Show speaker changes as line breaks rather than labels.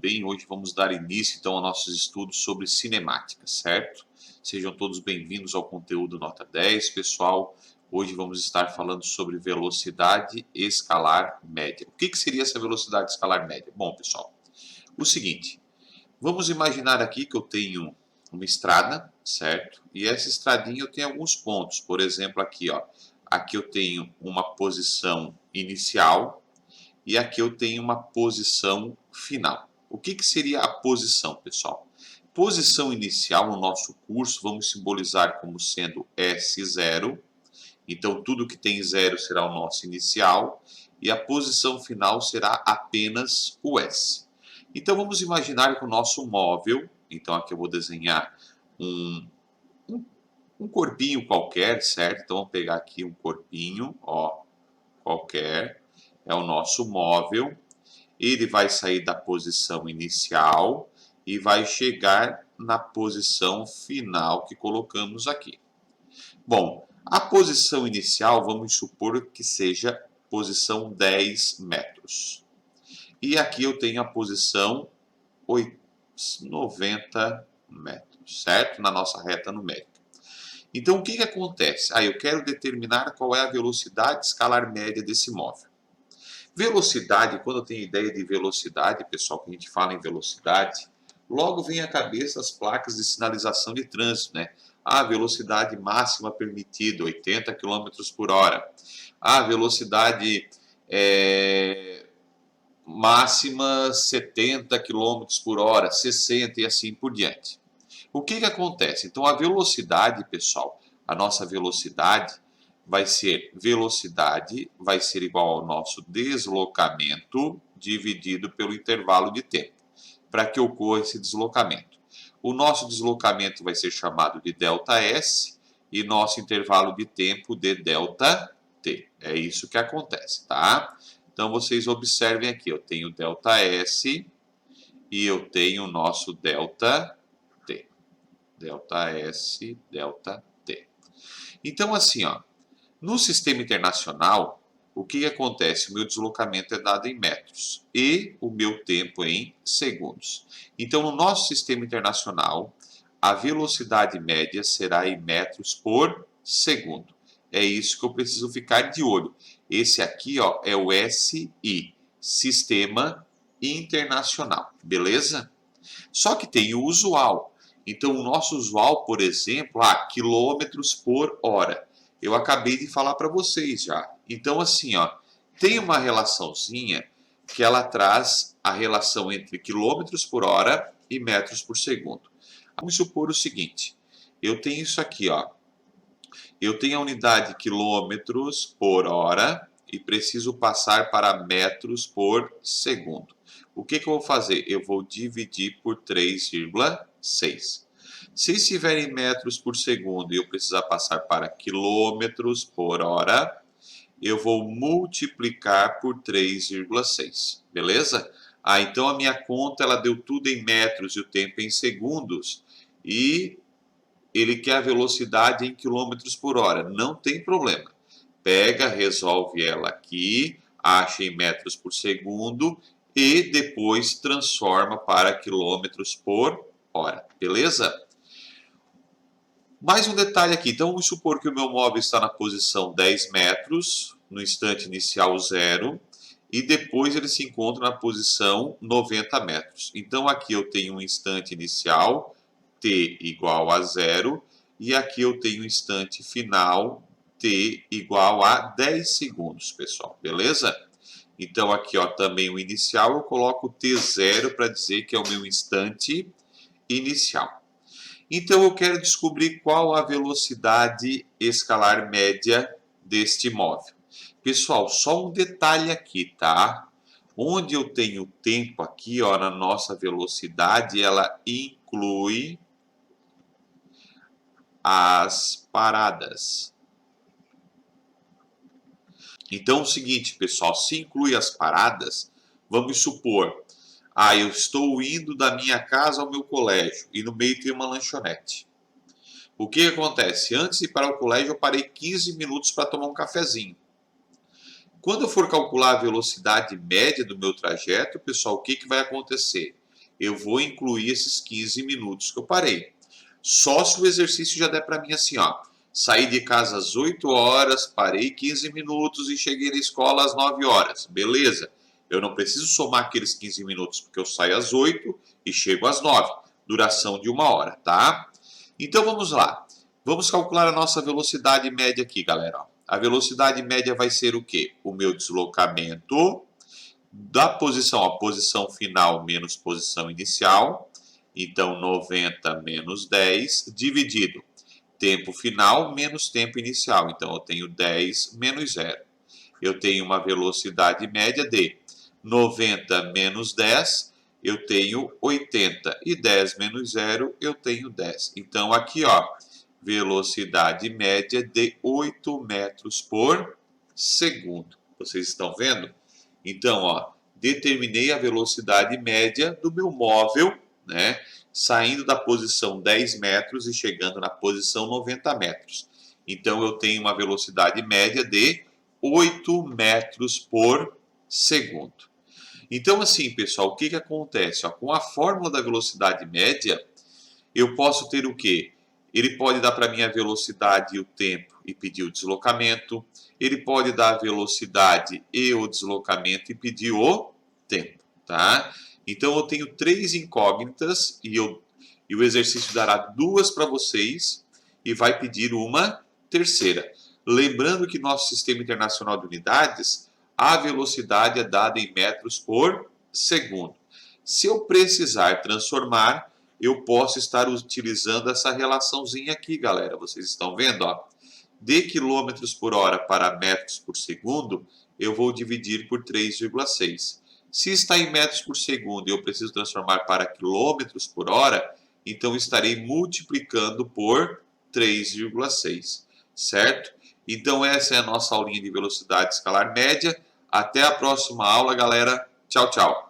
bem? Hoje vamos dar início então aos nossos estudos sobre cinemática, certo? Sejam todos bem-vindos ao conteúdo Nota 10, pessoal. Hoje vamos estar falando sobre velocidade escalar média. O que seria essa velocidade escalar média? Bom, pessoal, o seguinte, vamos imaginar aqui que eu tenho uma estrada, certo? E essa estradinha eu tenho alguns pontos. Por exemplo, aqui, ó, aqui eu tenho uma posição inicial e aqui eu tenho uma posição final. O que seria a posição, pessoal? Posição inicial no nosso curso vamos simbolizar como sendo S0. Então, tudo que tem zero será o nosso inicial e a posição final será apenas o S. Então, vamos imaginar que o nosso móvel, então aqui eu vou desenhar um corpinho qualquer, certo? Então, vamos pegar aqui um corpinho, ó, qualquer, é o nosso móvel. Ele vai sair da posição inicial e vai chegar na posição final que colocamos aqui. Bom, a posição inicial vamos supor que seja posição 10 metros. E aqui eu tenho a posição 90 metros, certo? Na nossa reta numérica. Então, o que acontece? Eu quero determinar qual é a velocidade escalar média desse móvel. Velocidade, quando eu tenho ideia de velocidade, pessoal, que a gente fala em velocidade, logo vem à cabeça as placas de sinalização de trânsito, né? A velocidade máxima permitida, 80 km por hora. A velocidade máxima, 70 km por hora, 60 e assim por diante. O que acontece? Então, a velocidade, pessoal, a nossa velocidade vai ser igual ao nosso deslocamento dividido pelo intervalo de tempo, para que ocorra esse deslocamento. O nosso deslocamento vai ser chamado de ΔS e nosso intervalo de tempo de ΔT. É isso que acontece, tá? Então, vocês observem aqui, eu tenho ΔS e eu tenho o nosso ΔT. ΔS, ΔT. Então, assim, ó, no sistema internacional, o que acontece? O meu deslocamento é dado em metros e o meu tempo em segundos. Então, no nosso sistema internacional, a velocidade média será em metros por segundo. É isso que eu preciso ficar de olho. Esse aqui, ó, é o SI, Sistema Internacional, beleza? Só que tem o usual. Então, o nosso usual, por exemplo, quilômetros por hora. Eu acabei de falar para vocês já. Então, assim, ó, tem uma relaçãozinha que ela traz a relação entre quilômetros por hora e metros por segundo. Vamos supor o seguinte, eu tenho isso aqui, ó. Eu tenho a unidade quilômetros por hora e preciso passar para metros por segundo. O que eu vou fazer? Eu vou dividir por 3,6. Se estiver em metros por segundo e eu precisar passar para quilômetros por hora, eu vou multiplicar por 3,6, beleza? Então a minha conta ela deu tudo em metros e o tempo em segundos e ele quer a velocidade em quilômetros por hora. Não tem problema. Pega, resolve ela aqui, acha em metros por segundo e depois transforma para quilômetros por hora, beleza? Mais um detalhe aqui, então vamos supor que o meu móvel está na posição 10 metros, no instante inicial 0, e depois ele se encontra na posição 90 metros. Então aqui eu tenho um instante inicial, t igual a 0, e aqui eu tenho um instante final, t igual a 10 segundos, pessoal, beleza? Então aqui ó, também o inicial eu coloco t0 para dizer que é o meu instante inicial. Então, eu quero descobrir qual a velocidade escalar média deste móvel. Pessoal, só um detalhe aqui, tá? Onde eu tenho tempo aqui, ó, na nossa velocidade, ela inclui as paradas. Então, é o seguinte, pessoal, se inclui as paradas, vamos supor... eu estou indo da minha casa ao meu colégio e no meio tem uma lanchonete. O que acontece? Antes de ir para o colégio, eu parei 15 minutos para tomar um cafezinho. Quando eu for calcular a velocidade média do meu trajeto, pessoal, o que vai acontecer? eu vou incluir esses 15 minutos que eu parei. Só se o exercício já der para mim assim, ó. Saí de casa às 8 horas, parei 15 minutos e cheguei na escola às 9 horas. Beleza. Eu não preciso somar aqueles 15 minutos, porque eu saio às 8 e chego às 9. Duração de 1 hora, tá? Então vamos lá. Vamos calcular a nossa velocidade média aqui, galera. A velocidade média vai ser o quê? O meu deslocamento da posição, a posição final menos posição inicial. Então, 90 menos 10 dividido tempo final menos tempo inicial. Então, eu tenho 10 menos 0. Eu tenho uma velocidade média de 90 menos 10, eu tenho 80. E 10 menos 0, eu tenho 10. Então, aqui, ó, velocidade média de 8 metros por segundo. Vocês estão vendo? Então, ó, determinei a velocidade média do meu móvel, né? Saindo da posição 10 metros e chegando na posição 90 metros. Então, eu tenho uma velocidade média de 8 metros por segundo. Então, assim, pessoal, o que acontece? Ó, com a fórmula da velocidade média, eu posso ter o quê? Ele pode dar para mim a velocidade e o tempo e pedir o deslocamento. Ele pode dar a velocidade e o deslocamento e pedir o tempo, tá? Então, eu tenho 3 incógnitas e o exercício dará 2 para vocês e vai pedir uma terceira. Lembrando que nosso Sistema Internacional de Unidades, a velocidade é dada em metros por segundo. Se eu precisar transformar, eu posso estar utilizando essa relaçãozinha aqui, galera. Vocês estão vendo, ó? De quilômetros por hora para metros por segundo, eu vou dividir por 3,6. Se está em metros por segundo e eu preciso transformar para quilômetros por hora, então estarei multiplicando por 3,6, certo? Então essa é a nossa aulinha de velocidade escalar média. Até a próxima aula, galera. Tchau, tchau.